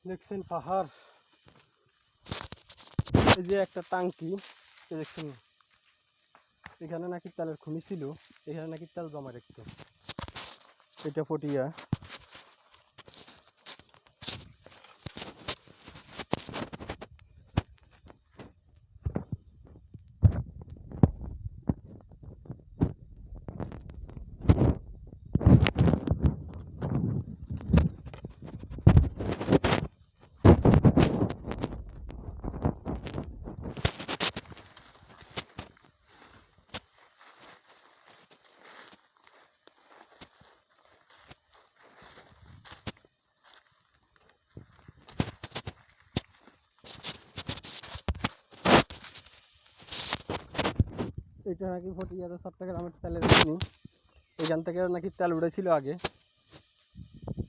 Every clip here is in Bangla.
দেখছেন পাহাড়, এই যে একটা টাঙ্কি দেখছেন, এখানে নাকি তেলের খনি ছিল, এখানে নাকি তেল জমা রাখতো। এটা পটিয়া। এটা নাকি ফটিয়াতে চট্টগ্রামের তেলের খনি, এখান থেকে নাকি তেল উঠেছিল আগে।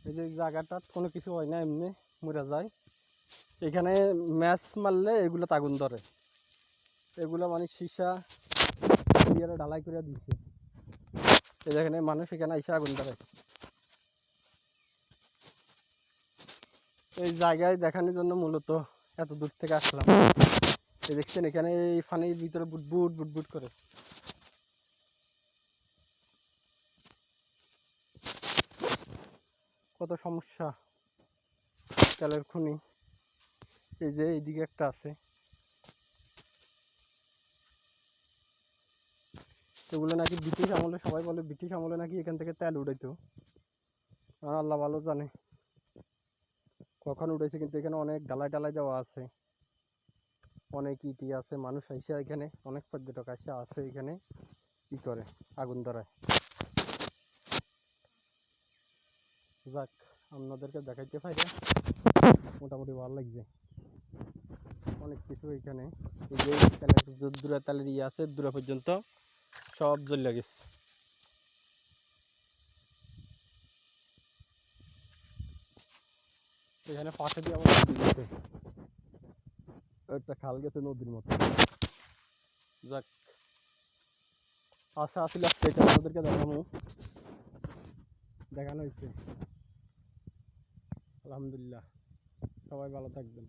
এই যে জায়গাটা কোনো কিছু হয় না, এমনি মরে যায়। এখানে ম্যাচ মারলে এগুলো আগুন ধরে, এগুলো মানে সীসা দিয়ে ঢালাই করে দিচ্ছে। এখানে মানুষ এখানে এসে আগুন ধরে। এই জায়গায় দেখানোর জন্য মূলত এত দূর থেকে আসলাম। এই দেখছেন এখানে এই পানির ভিতরে বুটবুট বুটবুট করে। কত সমস্যা তেলের খনি। এই যে এইদিকে একটা আছে, এগুলো নাকি ব্রিটিশ আমলে, সবাই বলে ব্রিটিশ আমলে নাকি এখান থেকে তেল উঠাইতো। আর আল্লাহ ভালো জানে কখন উঠেছে, কিন্তু এখানে অনেক ঢালাই ঢালাই দেওয়া আছে, অনেক ইটি আছে। মানুষ আইসা এখানে, অনেক পর্যটক আইসা আছে এখানে কি করে আগুন ধরায়। যাক, আপনাদেরকে দেখাইতে পাইলে মোটামুটি ভালো লাগছে। অনেক কিছু এখানে, এই যে দূরে তালের ইয়ে আছে, দূরে পর্যন্ত সব জ্বলে গেছে। এখানে পাশে দিয়ে আমার নদী গেছে, একটা খাল গেছে নদীর মতো। যাক, আশা আসলে আজকে এটা আপনাদেরকে দেখানো হয়েছে। আলহামদুলিল্লাহ, সবাই ভালো থাকবেন।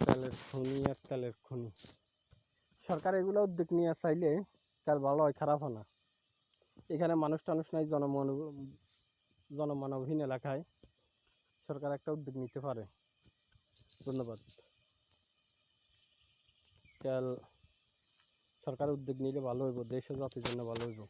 তেলের খনি আর তেলের খনি, সরকার এগুলো উদ্যোগ নিয়ে চাইলে তার ভালো হয়, খারাপ হয় না। এখানে মানুষ টানুষ নাই, জনমানবহীন এলাকায় সরকার একটা উদ্যোগ নিতে পারে। ধন্যবাদ। তেল সরকার উদ্যোগ নিলে ভালো হইব, দেশ ও জাতির জন্য ভালো হইব।